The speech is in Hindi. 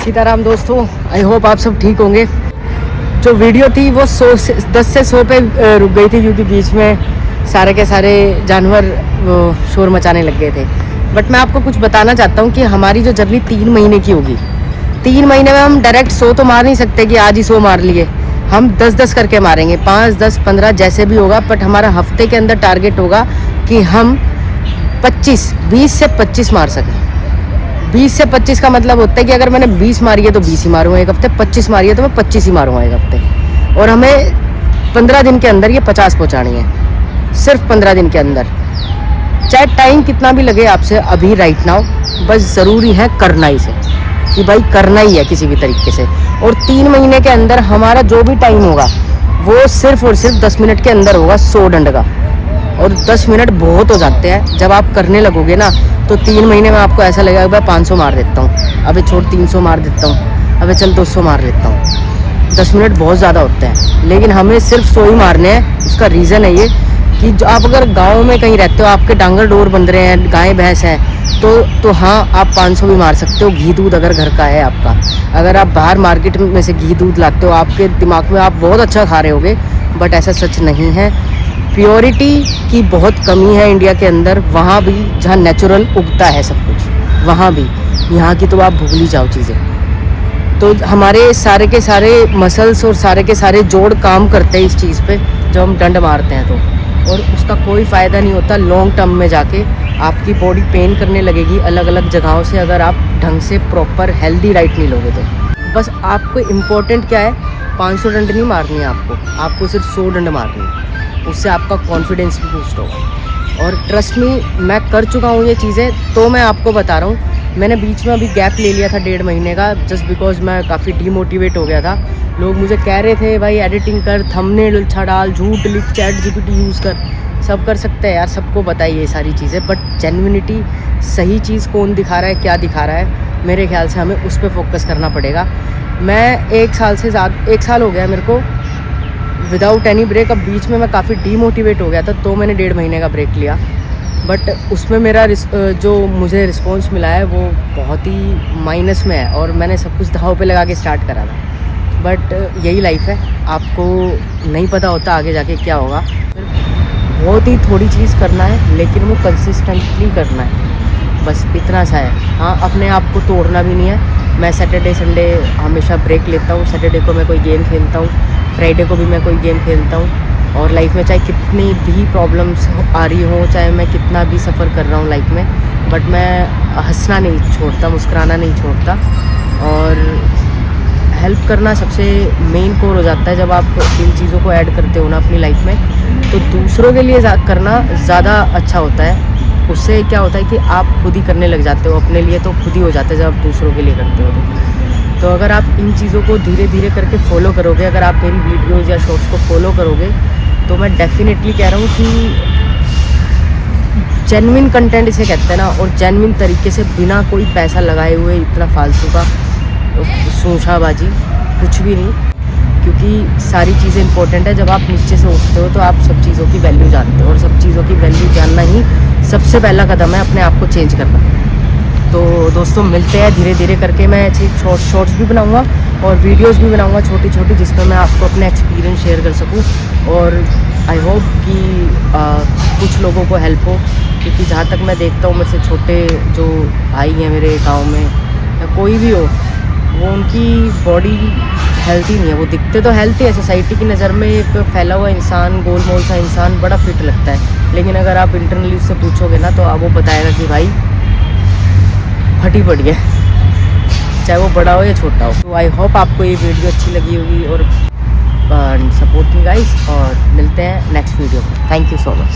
सीताराम दोस्तों, आई होप आप सब ठीक होंगे। जो वीडियो थी वो 10 से 100 पे रुक गई थी क्योंकि बीच में सारे के सारे जानवर वो शोर मचाने लग गए थे। बट मैं आपको कुछ बताना चाहता हूँ कि हमारी जो जर्नी 3 महीने की होगी, 3 महीने में हम डायरेक्ट 100 तो मार नहीं सकते कि आज ही 100 मार लिए। हम 10-10 करके मारेंगे, 5, 10, 15 जैसे भी होगा। बट हमारा हफ्ते के अंदर टारगेट होगा कि हम 20 से 25 मार सकें। 20 से 25 का मतलब होता है कि अगर मैंने 20 मारी है तो 20 ही मारूंगा एक हफ्ते, 25 मारी है तो मैं 25 ही मारूंगा एक हफ्ते। और हमें 15 दिन के अंदर ये 50 पहुंचानी है, सिर्फ 15 दिन के अंदर। चाहे टाइम कितना भी लगे आपसे अभी राइट नाउ, बस ज़रूरी है करना ही से कि भाई करना ही है किसी भी तरीके से। और 3 महीने के अंदर हमारा जो भी टाइम होगा वो सिर्फ और सिर्फ 10 मिनट के अंदर होगा 100 डंड का। और 10 मिनट बहुत हो जाते हैं जब आप करने लगोगे ना, तो 3 महीने में आपको ऐसा लगेगा भाई 500 मार देता हूँ, अबे छोड़ 300 मार देता हूँ, अबे चल 200 मार लेता हूँ। 10 मिनट बहुत ज़्यादा होते हैं, लेकिन हमें सिर्फ 100 ही मारने हैं। उसका रीज़न है ये कि जो आप अगर गाँव में कहीं रहते हो, आपके डांगर डोर बंध रहे हैं, गाय भैंस है, तो हाँ आप 500 भी मार सकते हो। घी दूध अगर घर का है आपका, अगर आप बाहर मार्केट में से घी दूध लाते हो, आपके दिमाग में आप बहुत अच्छा खा रहे होगे, बट ऐसा सच नहीं है। प्योरिटी की बहुत कमी है इंडिया के अंदर, वहाँ भी जहाँ नेचुरल उगता है सब कुछ, वहाँ भी। यहाँ की तो आप भूल ही जाओ चीज़ें। तो हमारे सारे के सारे मसल्स और सारे के सारे जोड़ काम करते हैं इस चीज़ पे जब हम डंड मारते हैं तो, और उसका कोई फ़ायदा नहीं होता लॉन्ग टर्म में जाके। आपकी बॉडी पेन करने लगेगी अलग अलग जगहों से अगर आप ढंग से प्रॉपर हेल्दी डाइट नहीं लोगे तो। बस आपको इम्पोर्टेंट क्या है, 500 डंड नहीं मारनी है आपको सिर्फ 100 डंड मारनी है। उससे आपका कॉन्फिडेंस भी बूस्ट होगा। और ट्रस्ट मी, मैं कर चुका हूँ ये चीज़ें, तो मैं आपको बता रहा हूँ। मैंने बीच में अभी गैप ले लिया था 1.5 महीने का, जस्ट बिकॉज मैं काफ़ी डीमोटिवेट हो गया था। लोग मुझे कह रहे थे भाई एडिटिंग कर, थंबनेल अच्छा डाल, झूठ लिख, चैट जीपीटी यूज़ कर। सब कर सकते हैं यार, सबको बताइए ये सारी चीज़ें, बट जेन्युइनिटी, सही चीज़ कौन दिखा रहा है, क्या दिखा रहा है, मेरे ख्याल से हमें उस पर फोकस करना पड़ेगा। मैं 1 साल हो गया मेरे को विदाउट एनी ब्रेक। अब बीच में मैं काफ़ी डीमोटिवेट हो गया था, तो मैंने 1.5 महीने का ब्रेक लिया। बट उसमें मेरा जो मुझे रिस्पॉन्स मिला है वो बहुत ही माइनस में है, और मैंने सब कुछ दाव पे लगा के स्टार्ट करा था। बट यही लाइफ है, आपको नहीं पता होता आगे जाके क्या होगा। बहुत ही थोड़ी चीज़ करना है, लेकिन वो कंसिस्टेंटली करना है, बस इतना सा है। हाँ, अपने आप को तोड़ना भी नहीं है। मैं सैटरडे संडे हमेशा ब्रेक लेता हूँ। सैटरडे को मैं कोई गेम खेलता हूँ, फ्राइडे को भी मैं कोई गेम खेलता हूँ। और लाइफ में चाहे कितनी भी प्रॉब्लम्स आ रही हो, चाहे मैं कितना भी सफ़र कर रहा हूँ लाइफ में, बट मैं हंसना नहीं छोड़ता, मुस्कुराना नहीं छोड़ता। और हेल्प करना सबसे मेन कोर हो जाता है। जब आप इन चीज़ों को ऐड करते हो ना अपनी लाइफ में, तो दूसरों के लिए करना ज़्यादा अच्छा होता है। उससे क्या होता है कि आप खुद ही करने लग जाते हो, अपने लिए तो खुद ही हो जाते हैं जब आप दूसरों के लिए करते हो। तो अगर आप इन चीज़ों को धीरे धीरे करके फॉलो करोगे, अगर आप मेरी वीडियोज़ या शॉर्ट्स को फॉलो करोगे, तो मैं डेफिनेटली कह रहा हूँ कि जेन्युइन कंटेंट इसे कहते हैं ना, और जेन्युइन तरीके से बिना कोई पैसा लगाए हुए इतना फालतू का शोशाबाजी कुछ भी नहीं, क्योंकि सारी चीज़ें इंपॉर्टेंट है। जब आप नीचे से उठते हो तो आप सब चीज़ों की वैल्यू जानते हो, और सब चीज़ों की वैल्यू जानना ही सबसे पहला कदम है अपने आप को चेंज करना। तो दोस्तों मिलते हैं धीरे धीरे करके। मैं अच्छी शॉर्ट्स भी बनाऊंगा और वीडियोस भी बनाऊंगा छोटी छोटी, जिसमें मैं आपको अपने एक्सपीरियंस शेयर कर सकूं। और आई होप कि कुछ लोगों को हेल्प हो, क्योंकि जहाँ तक मैं देखता हूँ, मेरे से छोटे जो भाई हैं मेरे गाँव में या कोई भी हो, वो उनकी बॉडी हेल्थी नहीं है। वो दिखते तो हेल्थी है, सोसाइटी की नज़र में एक फैला हुआ इंसान, गोल मोल सा इंसान बड़ा फिट लगता है, लेकिन अगर आप इंटरनली उससे पूछोगे ना, तो अब वो बताएगा कि भाई फटी पड़ी है, चाहे वो बड़ा हो या छोटा हो। तो आई होप आपको ये वीडियो अच्छी लगी होगी, और सपोर्ट मी गाइस, और मिलते हैं नेक्स्ट वीडियो में। Thank you so much.